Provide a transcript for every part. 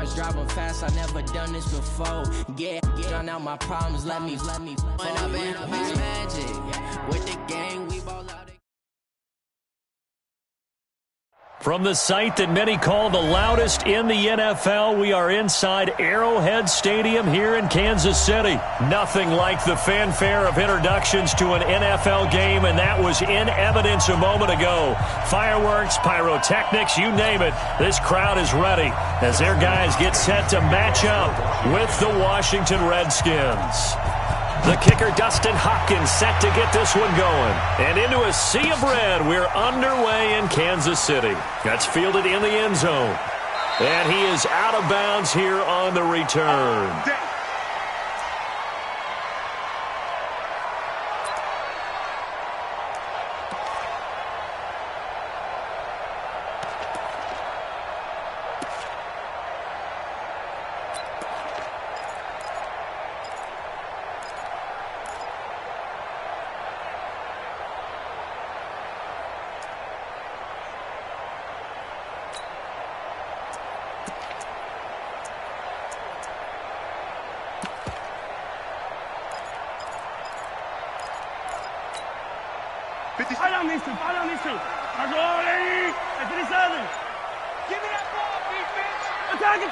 cars, driving fast, I never done this before. Get on out my problems, let me. When I've been up this magic, with the gang, we ball out. From the site that many call the loudest in the NFL, we are inside Arrowhead Stadium here in Kansas City. Nothing like the fanfare of introductions to an NFL game, and that was in evidence a moment ago. Fireworks, pyrotechnics, you name it. This crowd is ready as their guys get set to match up with the Washington Redskins. The kicker, Dustin Hopkins, set to get this one going. And into a sea of red, we're underway in Kansas City. That's fielded in the end zone. And he is out of bounds here on the return. Follow these two. Mazzoli! At 57. Give me that ball, big bitch! Attack!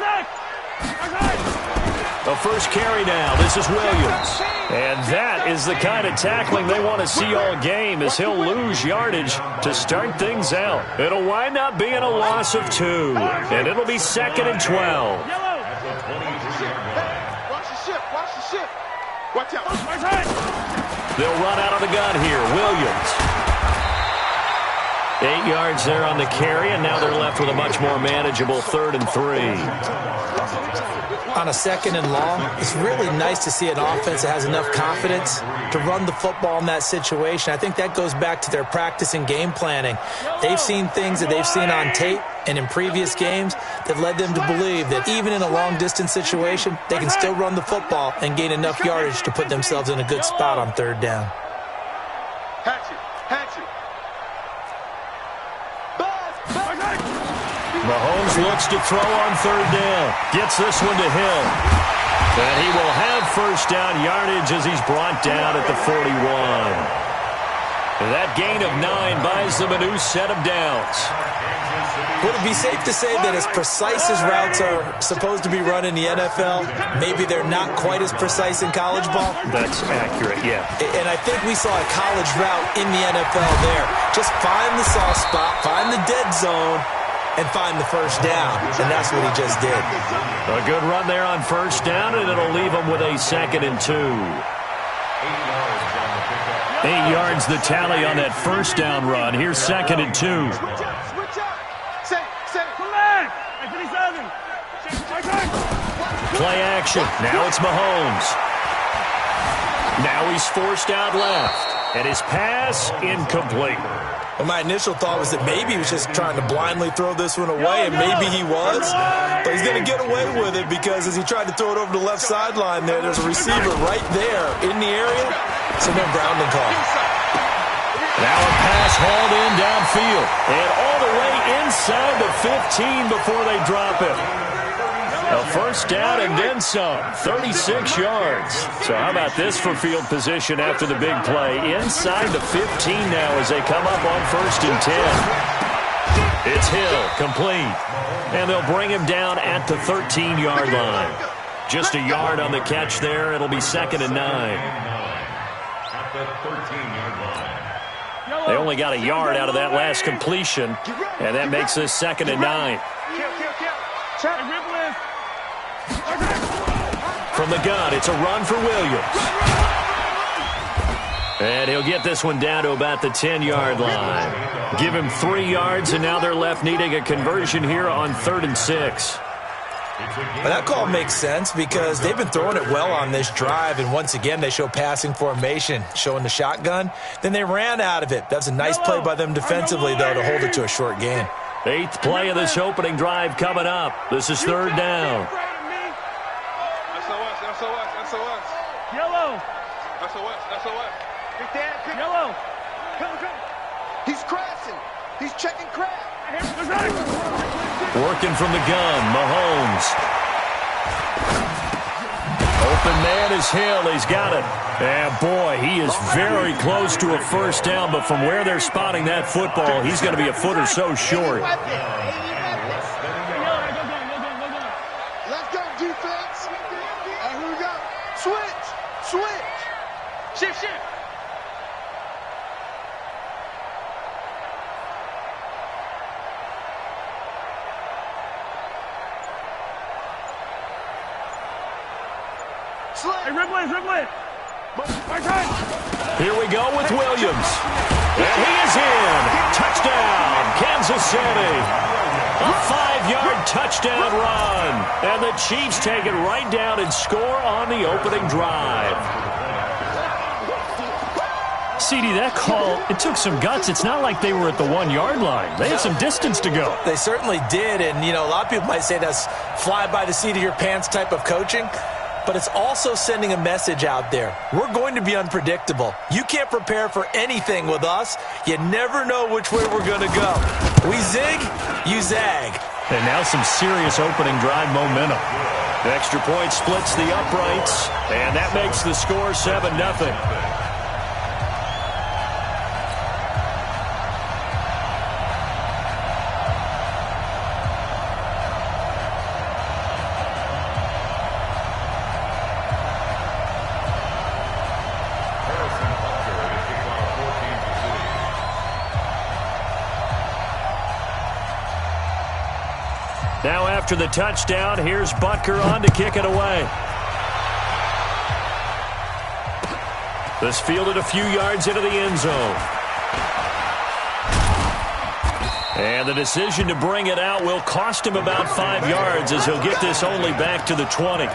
The first carry now. This is Williams. And that is the kind of tackling they want to see all game, as he'll lose yardage to start things out. It'll wind up being a loss of 2. And it'll be 2nd and 12. Watch the ship. Watch out. They'll run out of the gun here. Williams. 8 yards there on the carry, and now they're left with a much more manageable 3rd and 3. On a 2nd and long, it's really nice to see an offense that has enough confidence to run the football in that situation. I think that goes back to their practice and game planning. They've seen things that they've seen on tape and in previous games that led them to believe that even in a long-distance situation, they can still run the football and gain enough yardage to put themselves in a good spot on 3rd down. Mahomes looks to throw on 3rd down. Gets this one to Hill. And he will have first down yardage as he's brought down at the 41. That gain of 9 buys them a new set of downs. Would it be safe to say that as precise as routes are supposed to be run in the NFL, maybe they're not quite as precise in college ball? That's accurate, yeah. And I think we saw a college route in the NFL there. Just find the soft spot, find the dead zone, and find the first down. And that's what he just did. A good run there on first down, and it'll leave him with a 2nd and 2. 8 yards the tally on that first down run. Here's 2nd and 2. Play action. Now it's Mahomes. Now he's forced out left. And his pass incomplete. Well, my initial thought was that maybe he was just trying to blindly throw this one away, and maybe he was. But he's going to get away with it because as he tried to throw it over the left sideline there's a receiver right there in the area. So no grounding call. Now a pass hauled in downfield. And all the way inside the 15 before they drop it. A first down and then some. 36 yards. So how about this for field position after the big play? Inside the 15 now as they come up on 1st and 10. It's Hill, complete. And they'll bring him down at the 13-yard line. Just a yard on the catch there. It'll be 2nd and 9. They only got a yard out of that last completion, and that makes this 2nd and 9. From the gun, it's a run for Williams. And he'll get this one down to about the 10-yard line. Give him 3 yards, and now they're left needing a conversion here on 3rd and 6. Well, that call makes sense because they've been throwing it well on this drive, and once again they show passing formation, showing the shotgun. Then they ran out of it. That's a nice play by them defensively, though, to hold it to a short gain. 8th play of this opening drive coming up. This is 3rd down. SOS. Yellow. SOS. Yellow. Come. He's crashing. He's checking crash. Working from the gun, Mahomes. man is Hill. He's got it. And, boy, he is very close to a first down, but from where they're spotting that football, he's going to be a foot or so short. Let's go, defense. Here we go. Switch. Shift. Hey, Ripley. Here we go with Williams. And he is in. Touchdown, Kansas City. A 5-yard touchdown run. And the Chiefs take it right down and score on the opening drive. CD, that call, it took some guts. It's not like they were at the 1-yard line. They had some distance to go. They certainly did. And, a lot of people might say that's fly by the seat of your pants type of coaching. But it's also sending a message out there. We're going to be unpredictable. You can't prepare for anything with us. You never know which way we're going to go. We zig, you zag. And now some serious opening drive momentum. The extra point splits the uprights, and that makes the score 7-0. Now after the touchdown, here's Butker on to kick it away. This fielded a few yards into the end zone. And the decision to bring it out will cost him about 5 yards as he'll get this only back to the 20.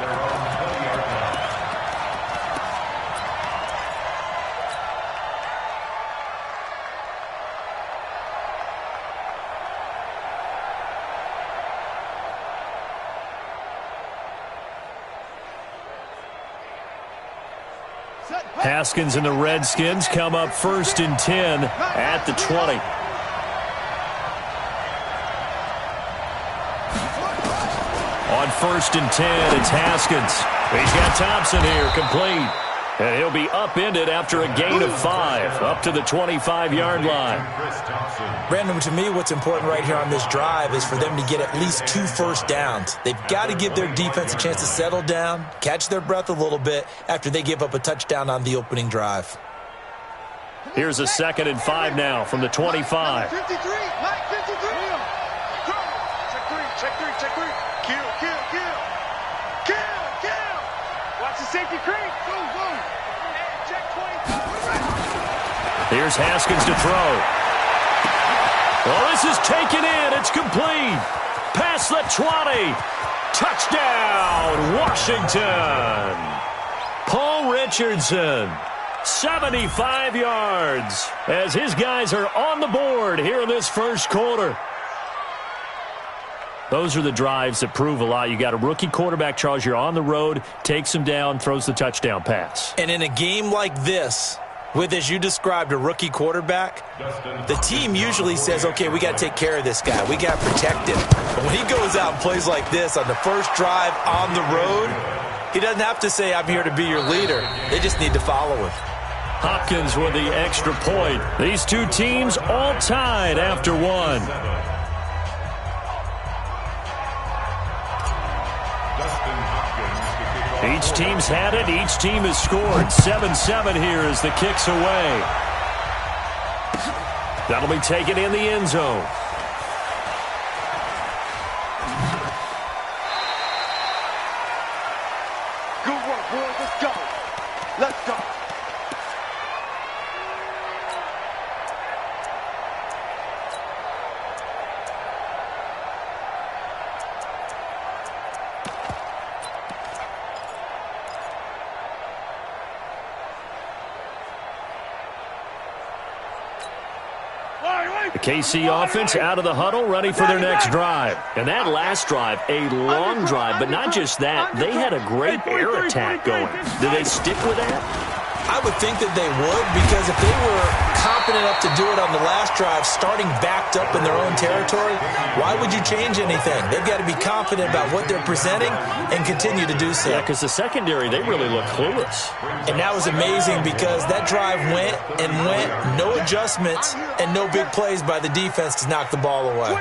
Haskins and the Redskins come up 1st and 10 at the 20. On 1st and 10, it's Haskins. He's got Thompson here, complete. And he'll be upended after a gain of 5, up to the 25-yard line. Brandon, to me, what's important right here on this drive is for them to get at least 2 first downs. They've got to give their defense a chance to settle down, catch their breath a little bit after they give up a touchdown on the opening drive. Here's a 2nd and 5 now from the 25. 53, Mike, 53. Check three. Kill. Watch the safety creep. Boom. Check 20. Here's Haskins to throw. Well, this is taken in. It's complete. Past the 20. Touchdown, Washington. Paul Richardson, 75 yards, as his guys are on the board here in this first quarter. Those are the drives that prove a lot. You got a rookie quarterback, Charles. You're on the road, takes him down, throws the touchdown pass. And in a game like this, with, as you described, a rookie quarterback, the team usually says, okay, we got to take care of this guy. We got to protect him. But when he goes out and plays like this on the first drive on the road, he doesn't have to say, I'm here to be your leader. They just need to follow him. Hopkins with the extra point. These two teams all tied after one. Each team's had it. Each team has scored. 7-7 here as the kick's away. That'll be taken in the end zone. Good work, boys. Let's go. The KC offense out of the huddle, ready for their next drive. And that last drive, a long drive, but not just that. They had a great air attack going. Do they stick with that? I would think that they would, because if they were competent confident enough to do it on the last drive, starting backed up in their own territory, why would you change anything? They've got to be confident about what they're presenting and continue to do so. Yeah, because the secondary, they really look clueless. And that was amazing because that drive went and went, no adjustments, and no big plays by the defense to knock the ball away. Easy.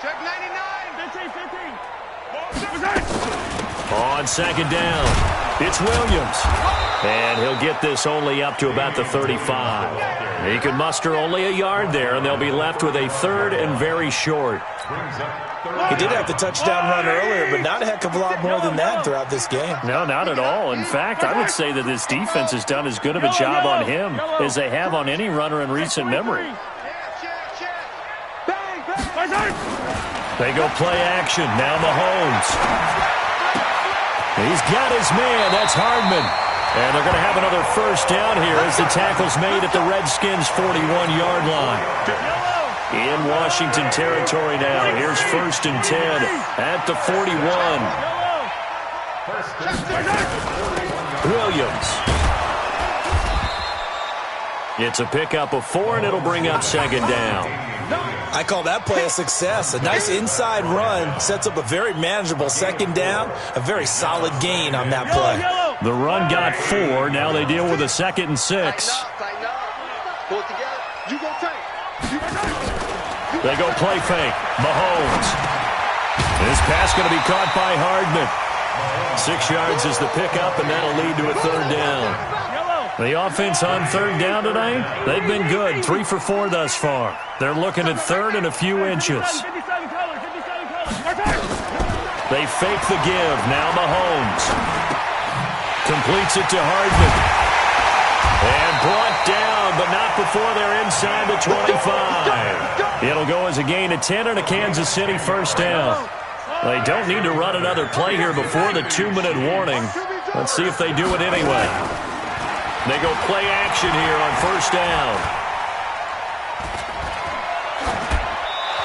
Check 99. 15. On second down, it's Williams. And he'll get this only up to about the 35. He can muster only a yard there, and they'll be left with a third and very short. He did have the touchdown run earlier, but not a heck of a lot more than that throughout this game. No, not at all. In fact, I would say that this defense has done as good of a job on him as they have on any runner in recent memory. They go play action. Now Mahomes. He's got his man. That's Hardman. And they're going to have another first down here as the tackle's made at the Redskins' 41-yard line. In Washington territory now. Here's 1st and 10 at the 41. Williams. It's a pickup of 4, and it'll bring up second down. I call that play a success. A nice inside run sets up a very manageable second down, a very solid gain on that play. The run got 4. Now they deal with a 2nd and 6. They go play fake. Mahomes. This pass going to be caught by Hardman. 6 yards is the pickup, and that'll lead to a third down. The offense on third down tonight, they've been good. 3 for 4 thus far. They're looking at third and a few inches. They fake the give. Now Mahomes. Completes it to Hardman. And brought down, but not before they're inside the 25. It'll go as a gain of 10 and a Kansas City first down. They don't need to run another play here before the 2-minute warning. Let's see if they do it anyway. They go play action here on first down.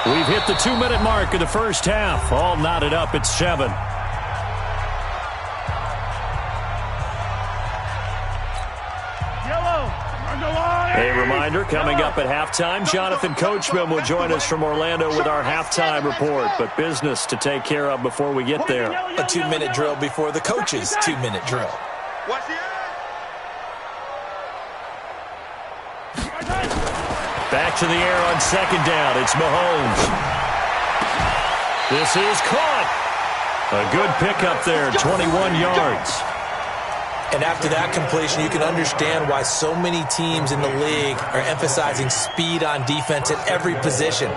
We've hit the 2-minute mark of the first half. All knotted up at 7. A reminder, coming up at halftime, Jonathan Coachman will join us from Orlando with our halftime report, but business to take care of before we get there. A 2-minute drill before the coach's 2-minute drill. Back to the air on second down. It's Mahomes. This is caught. A good pickup there, 21 yards. And after that completion, you can understand why so many teams in the league are emphasizing speed on defense at every position.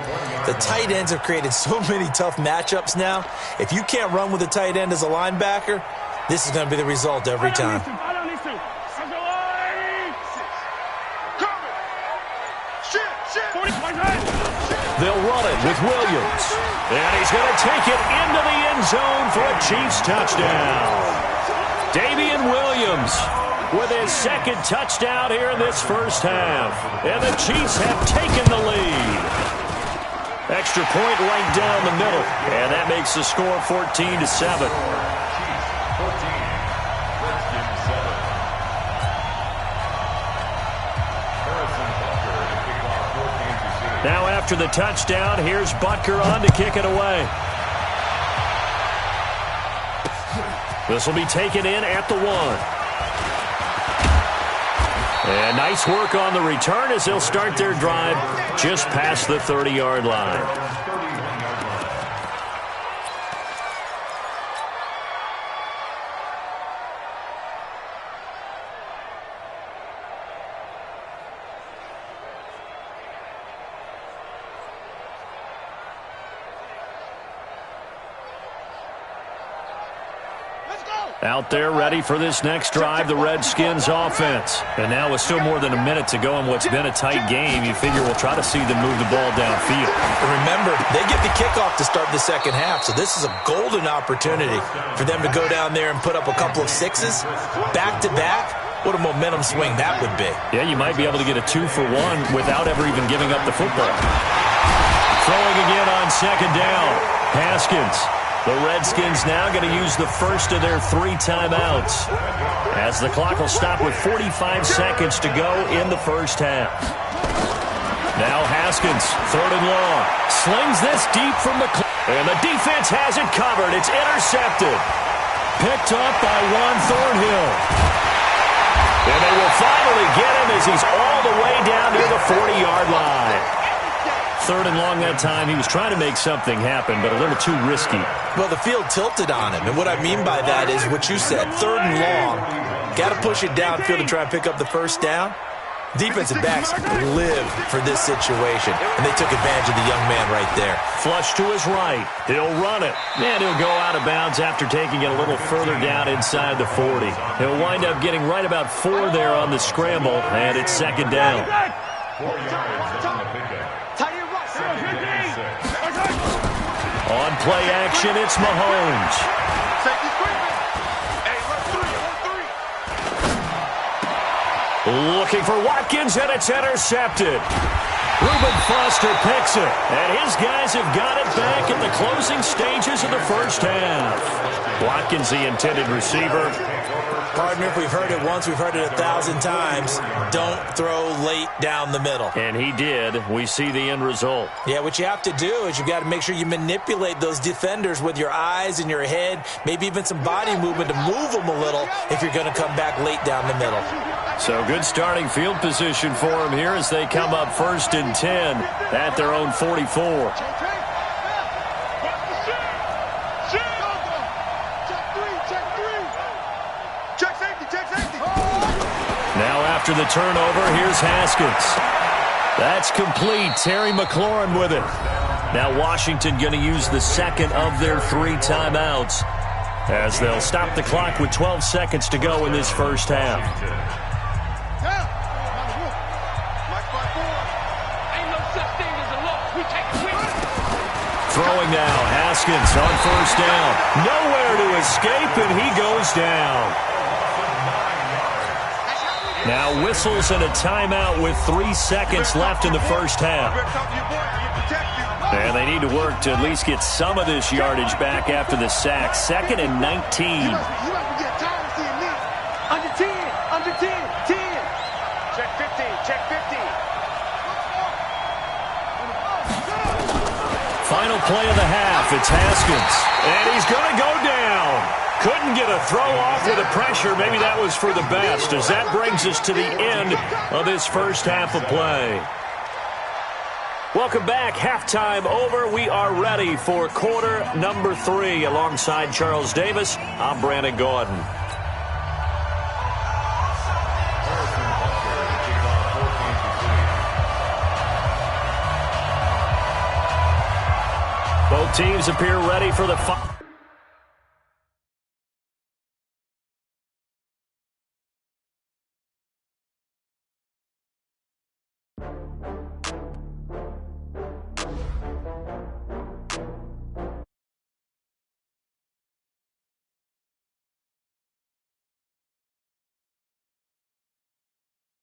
The tight ends have created so many tough matchups now. If you can't run with a tight end as a linebacker, this is going to be the result every time. They'll run it with Williams. And he's going to take it into the end zone for a Chiefs touchdown. Damian Williams with his 2nd touchdown here in this first half. And the Chiefs have taken the lead. Extra point right down the middle. And that makes the score 14-7. Now after the touchdown, here's Butker on to kick it away. This will be taken in at the 1. And nice work on the return as they'll start their drive just past the 30-yard line. Out there ready for this next drive, the Redskins offense. And now with still more than a minute to go in what's been a tight game, you figure we'll try to see them move the ball downfield. Remember, they get the kickoff to start the second half, so this is a golden opportunity for them to go down there and put up a couple of 6s back-to-back. What a momentum swing that would be. Yeah, you might be able to get a 2-for-1 without ever even giving up the football. Throwing again on second down. Haskins. The Redskins now going to use the first of their 3 timeouts, as the clock will stop with 45 seconds to go in the first half. Now Haskins, 3rd and long. Slings this deep from the and the defense has it covered. It's intercepted. Picked up by Juan Thornhill. And they will finally get him as he's all the way down near the 40-yard line. 3rd and long that time. He was trying to make something happen, but a little too risky. Well, the field tilted on him, and what I mean by that is what you said. 3rd and long, got to push it downfield to try and pick up the first down. Defensive backs live for this situation, and they took advantage of the young man right there. Flush to his right. He'll run it. And he'll go out of bounds after taking it a little further down inside the 40. He'll wind up getting right about 4 there on the scramble, and it's 2nd down. On play action, it's Mahomes. Looking for Watkins, and it's intercepted. Reuben Foster picks it, and his guys have got it back in the closing stages of the first half. Watkins, the intended receiver. Partner, if we've heard it once, we've heard it 1,000 times. Don't throw late down the middle. And he did. We see the end result. Yeah, what you have to do is you've got to make sure you manipulate those defenders with your eyes and your head, maybe even some body movement to move them a little if you're going to come back late down the middle. So good starting field position for them here as they come up 1st and 10 at their own 44. Now after the turnover, here's Haskins. That's complete. Terry McLaurin with it. Now Washington going to use the 2nd of their 3 timeouts as they'll stop the clock with 12 seconds to go in this first half. Throwing now, Haskins on 1st down. Nowhere to escape, and he goes down. Now whistles and a timeout with 3 seconds left in the first half. And they need to work to at least get some of this yardage back after the sack. 2nd and 19. Under 10, under 10, 10. Check 15, check 15. Final play of the half, it's Haskins. And he's going to go down. Couldn't get a throw off with the pressure. Maybe that was for the best, as that brings us to the end of this first half of play. Welcome back. Halftime over. We are ready for quarter number 3. Alongside Charles Davis, I'm Brandon Gordon. Both teams appear ready for the